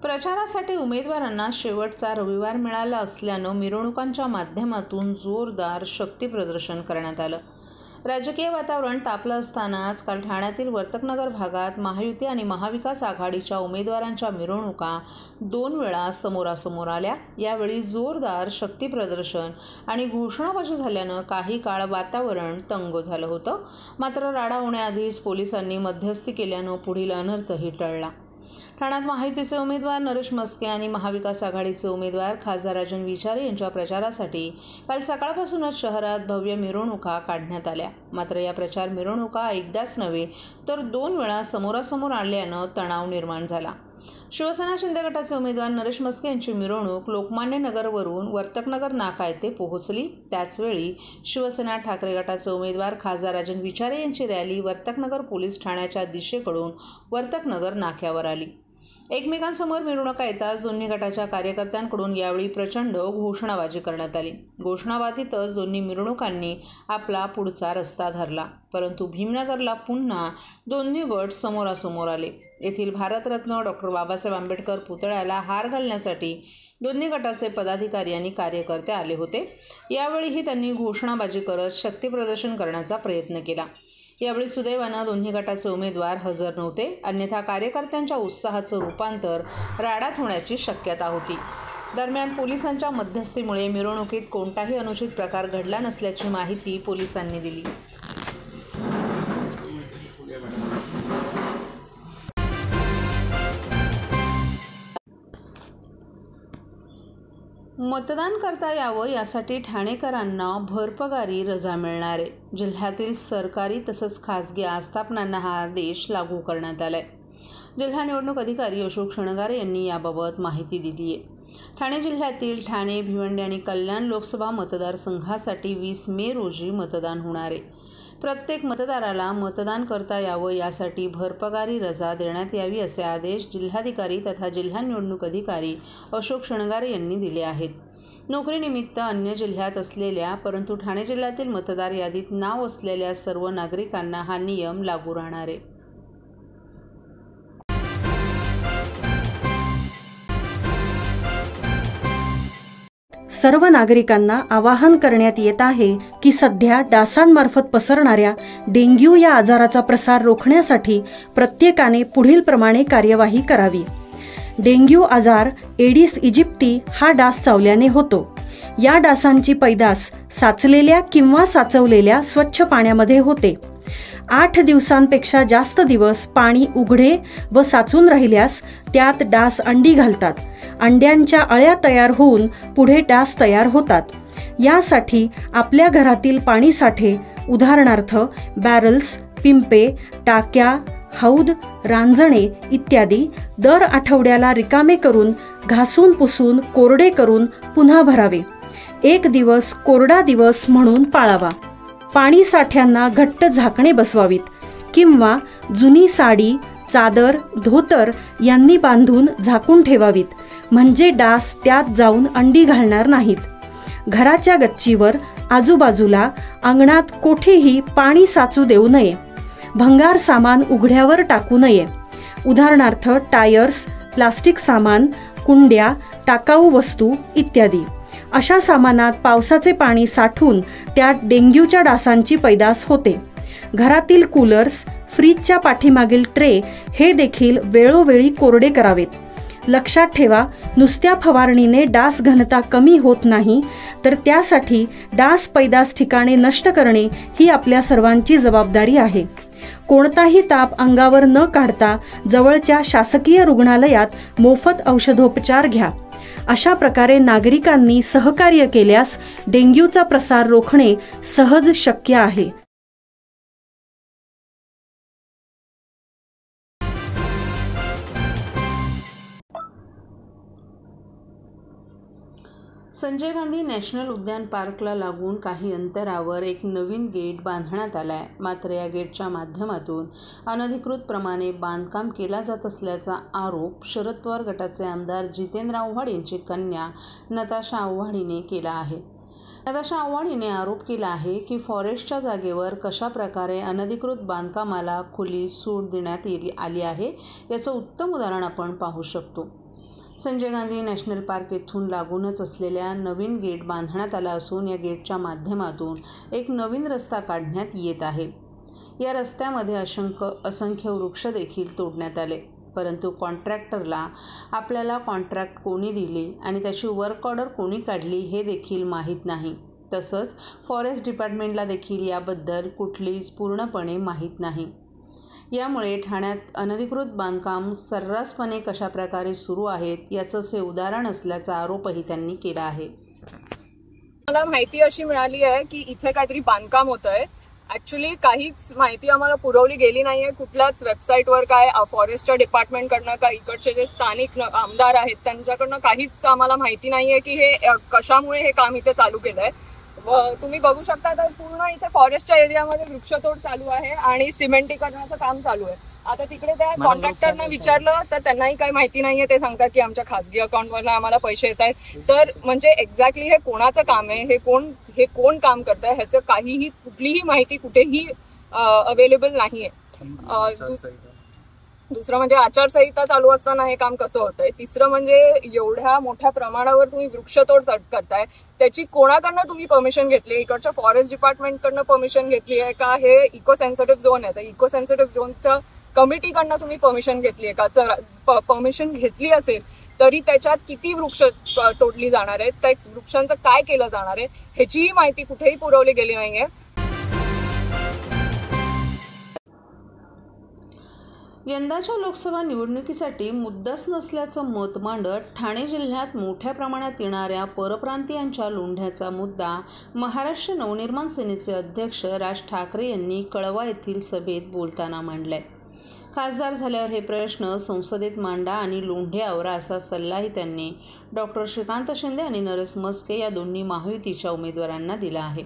प्रचारासाठी उमेदवारांना शेवटचा रविवार मिळाला असल्यानं मिरवणुकांच्या माध्यमातून जोरदार शक्तीप्रदर्शन करण्यात आलं. राजकीय वातावरण तापलं असतानाच काल ठाण्यातील वर्तकनगर भागात महायुती आणि महाविकास आघाडीच्या उमेदवारांच्या मिरवणुका 2 वेळा समोरासमोर आल्या. यावेळी जोरदार शक्तीप्रदर्शन आणि घोषणाबाजी झाल्यानं काही काळ वातावरण तंग झालं होतं. मात्र राडा होण्याआधीच पोलिसांनी मध्यस्थी केल्यानं पुढील अनर्थही टळला. ठाण्यात महायुतीचे उमेदवार नरेश म्हस्के आणि महाविकास आघाडीचे उमेदवार खासदार राजन विचारे यांच्या प्रचारासाठी काल सकाळपासूनच शहरात भव्य मिरवणुका काढण्यात आल्या. मात्र या प्रचार मिरवणुका एकदाच नव्हे तर 2 वेळा समोरासमोर आल्यानं तणाव निर्माण झाला. शिवसेना शिंदे गटाचे उमेदवार नरेश म्हस्के यांची मिरवणूक लोकमान्य नगरवरून वर्तकनगर नाका येथे पोहोचली. त्याचवेळी शिवसेना ठाकरे गटाचे उमेदवार खासदार राजन विचारे यांची रॅली वर्तकनगर पोलीस ठाण्याच्या दिशेकडून वर्तकनगर नाक्यावर आली. एकमेकांसमोर मिरवणुका येताच दोन्ही गटाच्या कार्यकर्त्यांकडून यावेळी प्रचंड घोषणाबाजी करण्यात आली. घोषणाबाजीतच दोन्ही मिरवणुकांनी आपला पुढचा रस्ता धरला. परंतु भीमनगरला पुन्हा दोन्ही गट समोरासमोर आले. येथील भारतरत्न डॉक्टर बाबासाहेब आंबेडकर पुतळ्याला हार घालण्यासाठी दोन्ही गटाचे पदाधिकारी आणि कार्यकर्ते आले होते. यावेळीही त्यांनी घोषणाबाजी करत शक्तीप्रदर्शन करण्याचा प्रयत्न केला. यावेळी सुदैवानं दोन्ही गटाचे उमेदवार हजर नव्हते, अन्यथा कार्यकर्त्यांच्या उत्साहाचं रूपांतर राडात होण्याची शक्यता होती. दरम्यान पोलिसांच्या मध्यस्थीमुळे मिरवणुकीत कोणताही अनुचित प्रकार घडला नसल्याची माहिती पोलिसांनी दिली. मतदान करता यावं यासाठी ठाणेकरांना भरपगारी रजा मिळणार आहे. जिल्ह्यातील सरकारी तसंच खासगी आस्थापनांना हा आदेश लागू करण्यात आलाय. जिल्हा निवडणूक अधिकारी अशोक शृंगारे यांनी याबाबत माहिती दिली आहे. ठाणे जिल्ह्यातील ठाणे, भिवंडी आणि कल्याण लोकसभा मतदारसंघासाठी 20 मे रोजी मतदान होणार आहे. प्रत्येक मतदाराला मतदान करता यावं यासाठी भरपगारी रजा देण्यात यावी असे आदेश जिल्हाधिकारी तथा जिल्हा निवडणूक अधिकारी अशोक शृंगारे यांनी दिले आहेत. नोकरीनिमित्त अन्य जिल्ह्यात असलेल्या परंतु ठाणे जिल्ह्यातील मतदार यादीत नाव असलेल्या सर्व नागरिकांना हा नियम लागू राहणार आहे. सर्व नागरिकांना आवाहन करण्यात येत आहे की सध्या डासांमार्फत पसरणाऱ्या डेंग्यू या आजाराचा प्रसार रोखण्यासाठी प्रत्येकाने पुढील प्रमाणे कार्यवाही करावी. डेंग्यू आजार एडिस इजिप्ती हा डास चावल्याने होतो. या डासांची पैदास साचलेल्या किंवा साचवलेल्या स्वच्छ पाण्यामध्ये होते. 8 दिवसांपेक्षा जास्त दिवस पाणी उघडे व साचून राहिल्यास त्यात डास अंडी घालतात. अंड्यांच्या अळ्या तयार होऊन पुढे डास तयार होतात. यासाठी आपल्या घरातील पाणीसाठे उदाहरणार्थ बॅरल्स, पिंपे, टाक्या, हौद, रांजणे इत्यादी दर आठवड्याला रिकामे करून घासून पुसून कोरडे करून पुन्हा भरावे. 1 दिवस कोरडा दिवस म्हणून पाळावा. पाणी साठ्यांना घट्ट झाकणे बसवावीत किंवा जुनी साडी, चादर, धोतर यांनी बांधून झाकून ठेवावीत, म्हणजे डास त्यात जाऊन अंडी घालणार नाहीत. घराच्या गच्चीवर, आजूबाजूला, अंगणात कोठेही पाणी साचू देऊ नये. भंगार सामान उघड्यावर टाकू नये. उदाहरणार्थ टायर्स, प्लास्टिक सामान, कुंड्या, टाकाऊ वस्तू इत्यादी. अशा सामानात पावसाचे पाणी साठून त्यात डेंग्यूच्या डासांची पैदास होते. घरातील कूलर्स, फ्रीजच्या पाठीमागील ट्रे हे देखील वेळोवेळी कोरडे करावेत. लक्षात ठेवा, नुसत्या फवारणीने डास घनता कमी होत नाही, तर त्यासाठी डास पैदास ठिकाणे नष्ट करणे ही आपल्या सर्वांची जबाबदारी आहे. कोणताही ताप अंगावर न काढता जवळच्या शासकीय रुग्णालयात मोफत औषधोपचार घ्या. अशा प्रकारे नागरिकांनी सहकार्य केल्यास डेंग्यूचा प्रसार रोखणे सहज शक्य आहे. संजय गांधी नॅशनल उद्यान पार्कला लागून काही अंतरावर एक नवीन गेट बांधण्यात आला आहे. मात्र या गेटच्या माध्यमातून अनधिकृतप्रमाणे बांधकाम केला जात असल्याचा आरोप शरद पवार गटाचे आमदार जितेंद्र आव्हाड यांची कन्या नताशा आव्हाड हिने केला आहे. नताशा आव्हाड हिने आरोप केला आहे की फॉरेस्टच्या जागेवर कशा प्रकारे अनधिकृत बांधकामाला खुली सूट देण्यात आली आहे याचं उत्तम उदाहरण आपण पाहू शकतो. संजय गांधी नॅशनल पार्क येथून लागूनच असलेल्या नवीन गेट बांधण्यात आला असून या गेटच्या माध्यमातून एक नवीन रस्ता काढण्यात येत आहे. या रस्त्यामध्ये असंख्य वृक्ष देखील तोडण्यात आले, परंतु कॉन्ट्रॅक्टरला आपल्याला कॉन्ट्रॅक्ट कोणी दिली आणि त्याची वर्क ऑर्डर कोणी काढली हे देखील माहीत नाही. तसंच फॉरेस्ट डिपार्टमेंटला देखील याबद्दल कुठलीच पूर्णपणे माहीत नाही. यामुळे ठाण्यात अनधिकृत बांधकाम सर्रासपणे कशाप्रकारे सुरू आहेत याचंच हे उदाहरण असल्याचा आरोपही त्यांनी केला आहे. मला माहिती अशी मिळाली आहे की इथे काहीतरी बांधकाम होत आहे. ऍक्च्युली काहीच माहिती आम्हाला पुरवली गेली नाहीये कुठल्याच वेबसाईटवर, काय फॉरेस्टच्या डिपार्टमेंटकडनं, का इकडचे जे स्थानिक आमदार आहेत त्यांच्याकडनं काहीच आम्हाला माहिती नाहीये की हे कशामुळे हे काम इथे चालू केलंय. तुम्ही बघू शकता तर पूर्ण इथे फॉरेस्टच्या एरियामध्ये वृक्षतोड चालू आहे आणि सिमेंटीकरणाचं काम चालू आहे. आता तिकडे त्या कॉन्ट्रॅक्टरना विचारलं तर त्यांनाही काही माहिती नाहीये. ते सांगतात की आमच्या खासगी अकाउंटवरनं आम्हाला पैसे येत आहेत. तर म्हणजे एक्झॅक्टली हे कोणाचं काम आहे, हे कोण काम करत आहे ह्याचं काहीही कुठलीही माहिती कुठेही अवेलेबल नाहीये. दुसरं म्हणजे आचारसंहिता चालू असताना हे काम कसं होतंय. तिसरं म्हणजे एवढ्या मोठ्या प्रमाणावर तुम्ही वृक्षतोड करताय, त्याची कोणाकडनं तुम्ही परमिशन घेतली? इकडच्या फॉरेस्ट डिपार्टमेंटकडनं परमिशन घेतली आहे का? हे इको सेन्सिटिव्ह झोन आहे, तर इको सेन्सिटिव्ह झोनच्या कमिटीकडनं तुम्ही परमिशन घेतली आहे का? परमिशन घेतली असेल तरी त्याच्यात किती वृक्ष तोडली जाणार आहेत, त्या वृक्षांचं काय केलं जाणार आहे ह्याचीही माहिती कुठेही पुरवली गेली नाहीये. यंदाच्या लोकसभा निवडणुकीसाठी मुद्दाच नसल्याचं मत मांडत ठाणे जिल्ह्यात मोठ्या प्रमाणात येणाऱ्या परप्रांतीयांच्या लोंढ्याचा मुद्दा महाराष्ट्र नवनिर्माण सेनेचे अध्यक्ष राज ठाकरे यांनी कळवा येथील सभेत बोलताना मांडलाय. खासदार झाल्यावर हे प्रश्न संसदेत मांडा आणि लोंढे आवरा असा सल्लाही त्यांनी डॉक्टर श्रीकांत शिंदे आणि नरेश म्हस्के या दोन्ही महायुतीच्या उमेदवारांना दिला आहे.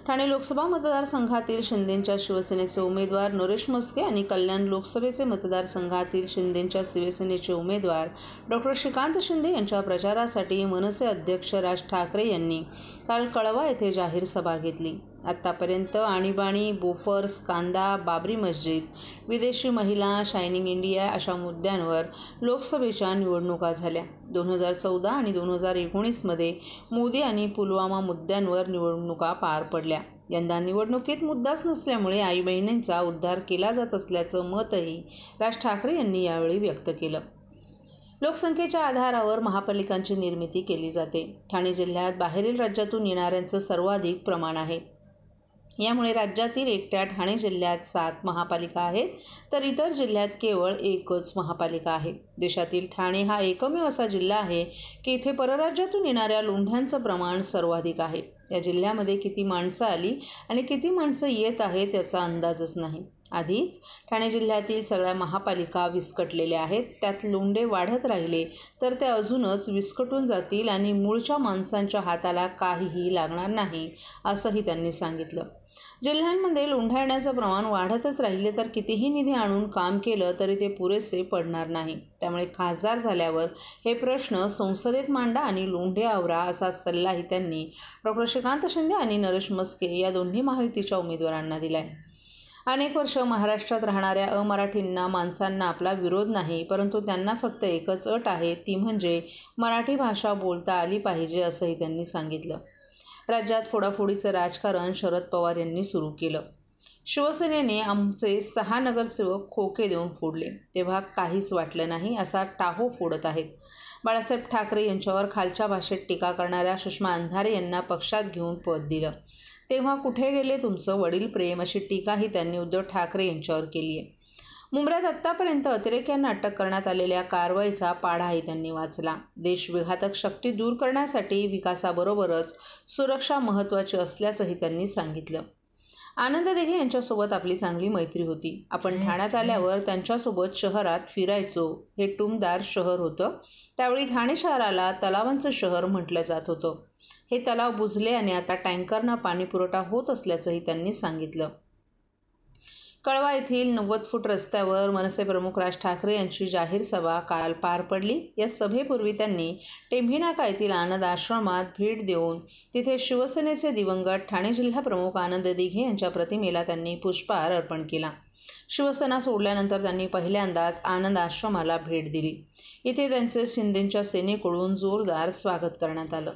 ठाणे लोकसभा मतदारसंघातील शिंदेंच्या शिवसेनेचे उमेदवार नरेश म्हस्के आणि कल्याण लोकसभेचे मतदारसंघातील शिंदेंच्या शिवसेनेचे उमेदवार डॉक्टर श्रीकांत शिंदे यांच्या प्रचारासाठी मनसे अध्यक्ष राज ठाकरे यांनी काल कळवा येथे जाहीर सभा घेतली. आत्तापर्यंत आणीबाणी, बोफर्स, कांदा, बाबरी मस्जिद, विदेशी महिला, शायनिंग इंडिया अशा मुद्द्यांवर लोकसभेच्या निवडणुका झाल्या. 2014 आणि 2019मध्ये मोदी आणि पुलवामा मुद्द्यांवर निवडणुका पार पडल्या. यंदा निवडणुकीत मुद्दाच नसल्यामुळे आई बहिणींचा उद्धार केला जात असल्याचं मतही राज ठाकरे यांनी यावेळी व्यक्त केलं. लोकसंख्येच्या आधारावर महापालिकांची निर्मिती केली जाते. ठाणे जिल्ह्यात बाहेरील राज्यातून येणाऱ्यांचं सर्वाधिक प्रमाण आहे. यामुळे राज्यातील एकट्या ठाणे जिल्ह्यात 7 महापालिका आहेत, तर इतर जिल्ह्यात केवळ एकच महापालिका आहे. देशातील ठाणे हा एकमेव असा जिल्हा आहे की इथे परराज्यातून येणाऱ्या लोंढ्यांचं प्रमाण सर्वाधिक आहे. या जिल्ह्यामध्ये किती माणसं आली आणि किती माणसं येत आहेत याचा अंदाजच नाही. आधीच ठाणे जिल्ह्यातील सगळ्या महापालिका विस्कटलेल्या आहेत. त्यात लोंढे वाढत राहिले तर ते अजूनच विस्कटून जातील आणि मूळच्या माणसांच्या हाताला काहीही लागणार नाही असंही त्यांनी सांगितलं. जिल्ह्यांमध्ये लोंढा येण्याचं प्रमाण वाढतच राहिले तर कितीही निधी आणून काम केलं तरी ते पुरेसे पडणार नाही. त्यामुळे खासदार झाल्यावर हे प्रश्न संसदेत मांडा आणि लोंढे आवरा असा सल्लाही त्यांनी डॉक्टर श्रीकांत शिंदे आणि नरेश म्हस्के या दोन्ही महायुतीच्या उमेदवारांना दिलाय. अनेक वर्ष महाराष्ट्रात राहणाऱ्या अमराठींना माणसांना आपला विरोध नाही, परंतु त्यांना फक्त एकच अट आहे, ती म्हणजे मराठी भाषा बोलता आली पाहिजे असंही त्यांनी सांगितलं. राज्यात फोडाफोडीचं राजकारण शरद पवार यांनी सुरू केलं. शिवसेनेने आमचे 6 नगरसेवक खोके देऊन फोडले, तेव्हा काहीच वाटलं नाही असा टाहो फोडत आहेत. बाळासाहेब ठाकरे यांच्यावर खालच्या भाषेत टीका करणाऱ्या सुषमा अंधारे यांना पक्षात घेऊन पद दिलं, तेव्हा कुठे गेले तुमचं वडील प्रेम अशी टीकाही त्यांनी उद्धव ठाकरे यांच्यावर केली आहे. मुंबईत आत्तापर्यंत अतिरेक्यांना अटक करण्यात आलेल्या कारवाईचा पाढाही त्यांनी वाचला. देशविघातक शक्ती दूर करण्यासाठी विकासाबरोबरच सुरक्षा महत्त्वाची असल्याचंही त्यांनी सांगितलं. आनंद दिघे यांच्यासोबत आपली चांगली मैत्री होती. आपण ठाण्यात आल्यावर त्यांच्यासोबत शहरात फिरायचो. हे टुमदार शहर होतं. त्यावेळी ठाणे शहराला तलावांचं शहर म्हटलं जात होतं. हे तलाव बुजले आणि आता टँकरनं पाणीपुरवठा होत असल्याचंही त्यांनी सांगितलं. कळवा येथील 90 फूट रस्त्यावर मनसे प्रमुख राज ठाकरे यांची जाहीर सभा काल पार पडली. या सभेपूर्वी त्यांनी टेंभी नाका येथील आनंद आश्रमात भेट देऊन तिथे शिवसेनेचे दिवंगत ठाणे जिल्हा प्रमुख आनंद दिघे यांच्या प्रतिमेला त्यांनी पुष्पहार अर्पण केला. शिवसेना सोडल्यानंतर त्यांनी पहिल्यांदाच आनंद आश्रमाला भेट दिली. इथे त्यांचे शिंदेंच्या सेनेकडून जोरदार स्वागत करण्यात आलं.